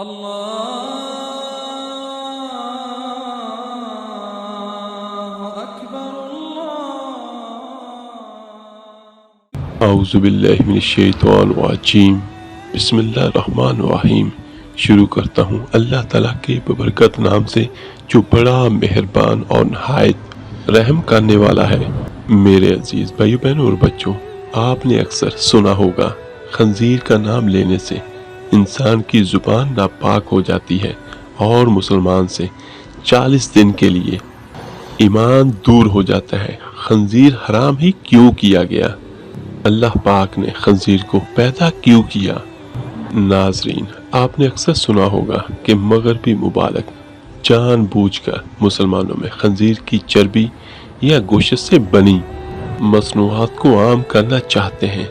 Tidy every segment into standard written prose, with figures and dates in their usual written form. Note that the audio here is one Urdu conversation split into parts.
الله أكبر الله اعوذ باللہ من الشیطان الرجیم بسم اللہ الرحمن الرحیم۔ شروع کرتا ہوں اللہ تعالیٰ کے ببرکت نام سے جو بڑا مہربان اور نہایت رحم کرنے والا ہے۔ میرے عزیز بھائیو بہنوں اور بچوں، آپ نے اکثر سنا ہوگا خنزیر کا نام لینے سے انسان کی زبان ناپاک ہو جاتی ہے اور مسلمان سے 40 دن کے لیے ایمان دور ہو جاتا ہے۔ خنزیر حرام ہی کیوں کیا گیا؟ اللہ پاک نے خنزیر کو پیدا کیوں کیا؟ ناظرین، آپ نے اکثر سنا ہوگا کہ مغربی ممالک جان بوجھ کر مسلمانوں میں خنزیر کی چربی یا گوشت سے بنی مصنوعات کو عام کرنا چاہتے ہیں۔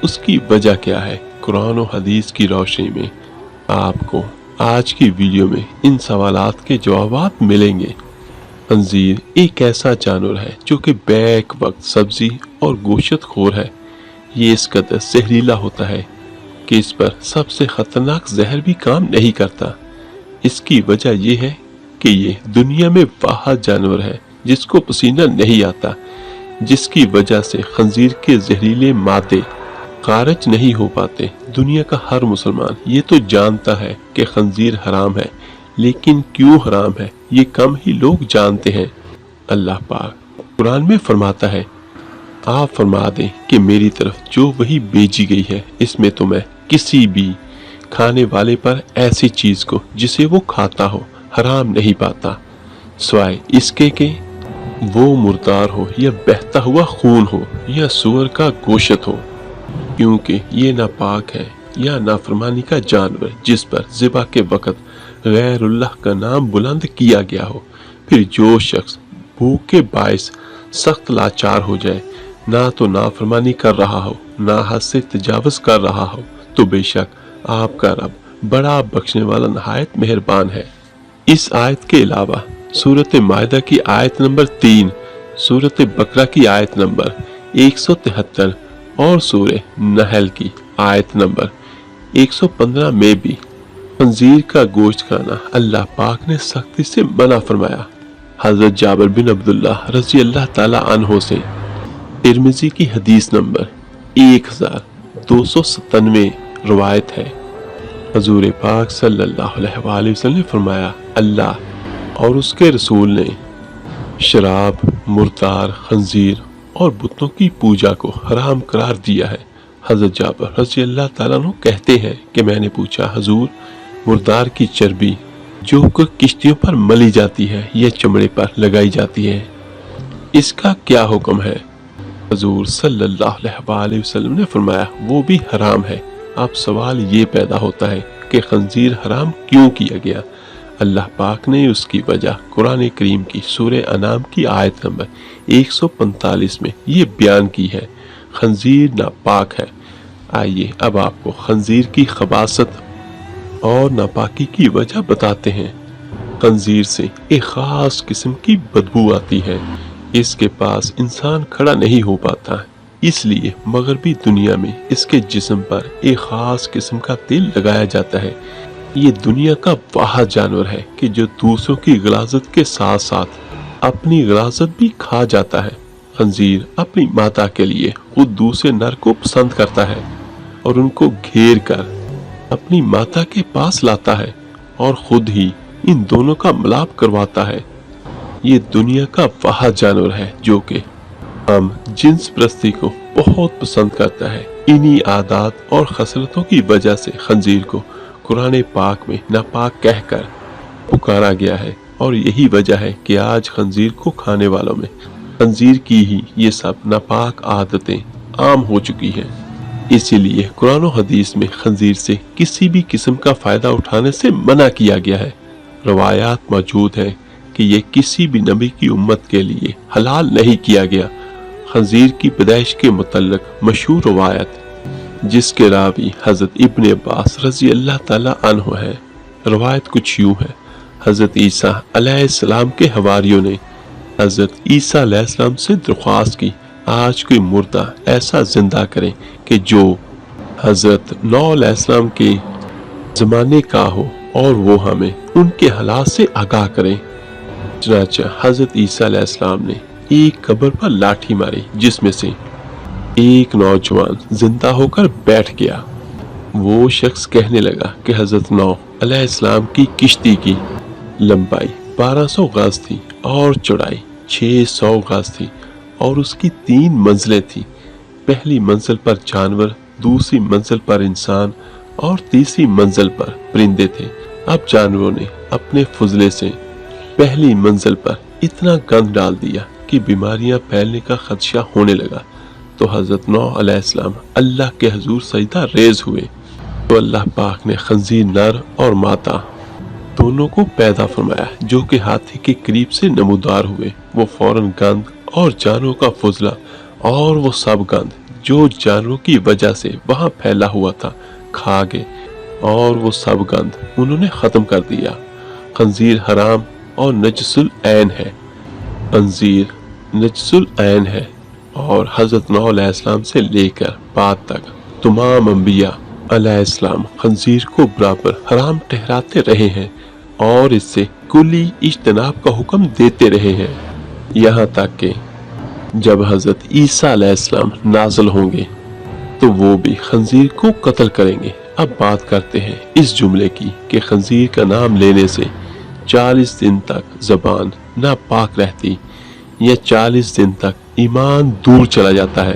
اس کی وجہ کیا ہے؟ قرآن و حدیث کی روشنی میں آپ کو آج کی ویڈیو میں ان سوالات کے جوابات ملیں گے۔ خنزیر ایک ایسا جانور ہے جو کہ بیک وقت سبزی اور گوشت خور ہے۔ یہ اس قدر زہریلا ہوتا ہے کہ اس پر سب سے خطرناک زہر بھی کام نہیں کرتا۔ اس کی وجہ یہ ہے کہ یہ دنیا میں واحد جانور ہے جس کو پسینہ نہیں آتا، جس کی وجہ سے خنزیر کے زہریلے مادے خارج نہیں ہو پاتے۔ دنیا کا ہر مسلمان یہ تو جانتا ہے کہ خنزیر حرام ہے، لیکن کیوں حرام ہے یہ کم ہی لوگ جانتے ہیں۔ اللہ پاک قرآن میں فرماتا ہے، آپ فرما دیں کہ میری طرف جو وحی بھیجی گئی ہے اس میں تو میں کسی بھی کھانے والے پر ایسی چیز کو جسے وہ کھاتا ہو حرام نہیں پاتا، سوائے اس کے کہ وہ مردار ہو یا بہتا ہوا خون ہو یا سور کا گوشت ہو، کیونکہ یہ ناپاک ہے یا نافرمانی کا جانور جس پر ذبح کے وقت غیر اللہ کا نام بلند کیا گیا ہو۔ پھر جو شخص بھوک کے باعث سخت لاچار ہو جائے، نہ تو نافرمانی کر رہا ہو نہ حد سے تجاوز کر رہا ہو، تو بے شک آپ کا رب بڑا بخشنے والا نہایت مہربان ہے۔ اس آیت کے علاوہ سورۃ مائدہ کی آیت نمبر 3، سورۃ بقرہ کی آیت نمبر 173 اور سورہ نحل کی آیت نمبر 115 میں بھی خنزیر کا گوشت کھانا اللہ پاک نے سختی سے منع فرمایا۔ حضرت جابر بن عبداللہ رضی اللہ تعالی عنہ سے ترمذی کی حدیث نمبر 1297 روایت ہے، حضور پاک صلی اللہ علیہ وآلہ وسلم نے فرمایا، اللہ اور اس کے رسول نے شراب، مردار، خنزیر اور بتوں کی پوجا کو حرام قرار دیا ہے۔ حضرت جابر رضی اللہ تعالیٰ عنہ کہتے ہیں کہ میں نے پوچھا، حضور مردار کی چربی جو کہ کشتیوں پر ملی جاتی ہے یا چمڑے پر لگائی جاتی ہے، اس کا کیا حکم ہے؟ حضور صلی اللہ علیہ وآلہ وسلم نے فرمایا، وہ بھی حرام ہے۔ اب سوال یہ پیدا ہوتا ہے کہ خنزیر حرام کیوں کیا گیا؟ اللہ پاک نے اس کی وجہ قرآن کریم کی سورہ انعام کی آیت نمبر 145 میں یہ بیان کی ہے، خنزیر ناپاک ہے۔ آئیے اب آپ کو خنزیر کی خباثت اور ناپاکی کی وجہ بتاتے ہیں۔ خنزیر سے ایک خاص قسم کی بدبو آتی ہے، اس کے پاس انسان کھڑا نہیں ہو پاتا، اس لیے مغربی دنیا میں اس کے جسم پر ایک خاص قسم کا تیل لگایا جاتا ہے۔ یہ دنیا کا واحد جانور ہے کہ جو دوسروں کی غلاظت کے ساتھ ساتھ اپنی غلاظت بھی کھا جاتا ہے۔ خنزیر اپنی ماتا کے لیے خود دوسرے نر کو پسند کرتا ہے اور ان کو گھیر کر اپنی ماتا کے پاس لاتا ہے اور خود ہی ان دونوں کا ملاپ کرواتا ہے۔ یہ دنیا کا واحد جانور ہے جو کہ ہم جنس پرستی کو بہت پسند کرتا ہے۔ انہی عادات اور خصلتوں کی وجہ سے خنزیر کو قرآن پاک میں ناپاک کہہ کر پکارا گیا ہے، اور یہی وجہ ہے کہ آج خنزیر کو کھانے والوں میں خنزیر کی ہی یہ سب ناپاک عادتیں عام ہو چکی ہیں۔ اسی لیے قرآن و حدیث میں خنزیر سے کسی بھی قسم کا فائدہ اٹھانے سے منع کیا گیا ہے۔ روایات موجود ہیں کہ یہ کسی بھی نبی کی امت کے لیے حلال نہیں کیا گیا۔ خنزیر کی پیدائش کے متعلق مشہور روایت جس کے راوی حضرت ابن عباس رضی اللہ تعالی عنہ ہے، روایت کچھ یوں ہے، حضرت عیسیٰ علیہ السلام کے حواریوں نے حضرت عیسیٰ علیہ السلام سے درخواست کی، آج کوئی مردہ ایسا زندہ کریں کہ جو حضرت نوح علیہ السلام کے زمانے کا ہو اور وہ ہمیں ان کے حالات سے آگاہ کریں۔ چنانچہ حضرت عیسیٰ علیہ السلام نے ایک قبر پر لاٹھی ماری، جس میں سے ایک نوجوان زندہ ہو کر بیٹھ گیا۔ وہ شخص کہنے لگا کہ حضرت نوح علیہ السلام کی کشتی کی لمبائی 1200 گز تھی اور چوڑائی 600 گز تھی، اور اس کی 3 منزلیں تھیں۔ پہلی منزل پر جانور، دوسری منزل پر انسان اور تیسری منزل پر پرندے تھے۔ اب جانوروں نے اپنے فضلے سے پہلی منزل پر اتنا گند ڈال دیا کہ بیماریاں پھیلنے کا خدشہ ہونے لگا، تو حضرت نوح علیہ السلام اللہ کے حضور سجدہ ریز ہوئے، تو اللہ پاک نے خنزیر نر اور مادہ دونوں کو پیدا فرمایا جو کہ ہاتھی کے قریب سے نمودار ہوئے۔ وہ فوراً گند اور جانوروں کا فضلہ اور وہ سب گند جو جانوروں کی وجہ سے وہاں پھیلا ہوا تھا کھا گئے، اور وہ سب گند انہوں نے ختم کر دیا۔ خنزیر حرام اور نجس العین ہے، خنزیر نجس العین ہے، اور حضرت نوح علیہ السلام سے لے کر بعد تک تمام انبیاء علیہ السلام خنزیر کو برابر حرام ٹھہراتے رہے ہیں اور اس سے کلی اجتناب کا حکم دیتے رہے ہیں، یہاں تک کہ جب حضرت عیسیٰ علیہ السلام نازل ہوں گے تو وہ بھی خنزیر کو قتل کریں گے۔ اب بات کرتے ہیں اس جملے کی کہ خنزیر کا نام لینے سے 40 دن تک زبان ناپاک رہتی یا 40 دن تک ایمان دور چلا جاتا ہے۔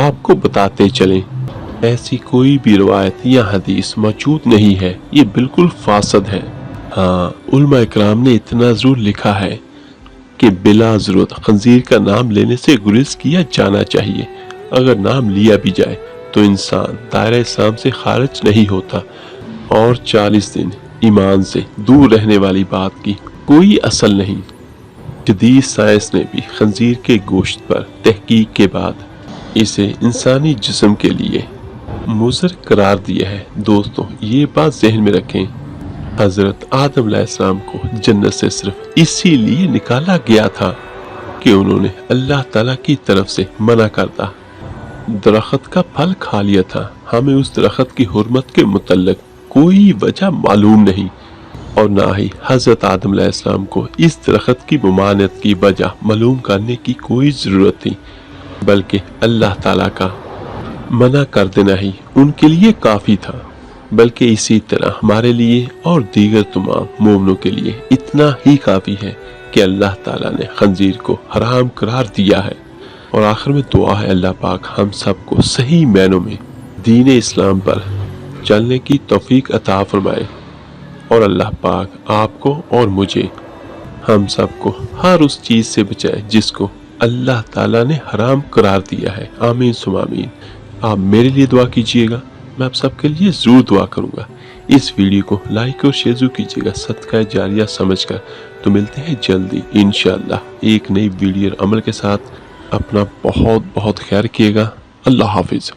آپ کو بتاتے چلیں، ایسی کوئی بھی روایت یا حدیث موجود نہیں ہے، یہ بالکل فاسد ہے۔ ہاں، علماء اکرام نے اتنا ضرور لکھا ہے کہ بلا ضرورت خنزیر کا نام لینے سے گریز کیا جانا چاہیے۔ اگر نام لیا بھی جائے تو انسان دائرہ اسلام سے خارج نہیں ہوتا، اور 40 دن ایمان سے دور رہنے والی بات کی کوئی اصل نہیں۔ جدید سائنس نے بھی خنزیر کے گوشت پر تحقیق کے بعد اسے انسانی جسم کے لیے مضر قرار دیا ہے۔ دوستو، یہ بات ذہن میں رکھیں، حضرت آدم علیہ السلام کو جنت سے صرف اسی لیے نکالا گیا تھا کہ انہوں نے اللہ تعالیٰ کی طرف سے منع کردہ درخت کا پھل کھا لیا تھا۔ ہمیں اس درخت کی حرمت کے متعلق کوئی وجہ معلوم نہیں، اور نہ ہی حضرت آدم علیہ السلام کو اس درخت کی ممانعت کی وجہ معلوم کرنے کی کوئی ضرورت تھی، بلکہ اللہ تعالیٰ کا منع کر دینا ہی ان کے لیے کافی تھا۔ بلکہ اسی طرح ہمارے لیے اور دیگر تمام مومنوں کے لیے اتنا ہی کافی ہے کہ اللہ تعالیٰ نے خنزیر کو حرام قرار دیا ہے۔ اور آخر میں دعا ہے اللہ پاک ہم سب کو صحیح معنوں میں دین اسلام پر چلنے کی توفیق عطا فرمائے، اور اللہ پاک آپ کو اور مجھے ہم سب کو ہر اس چیز سے بچائے جس کو اللہ تعالیٰ نے حرام قرار دیا ہے۔ آمین ثم آمین۔ آپ میرے لیے دعا کیجئے گا، میں آپ سب کے لیے ضرور دعا کروں گا۔ اس ویڈیو کو لائک اور شیئر ضرور کیجئے گا صدقہ جاریہ سمجھ کر۔ تو ملتے ہیں جلدی انشاءاللہ ایک نئی ویڈیو عمل کے ساتھ۔ اپنا بہت بہت خیال کیے گا۔ اللہ حافظ۔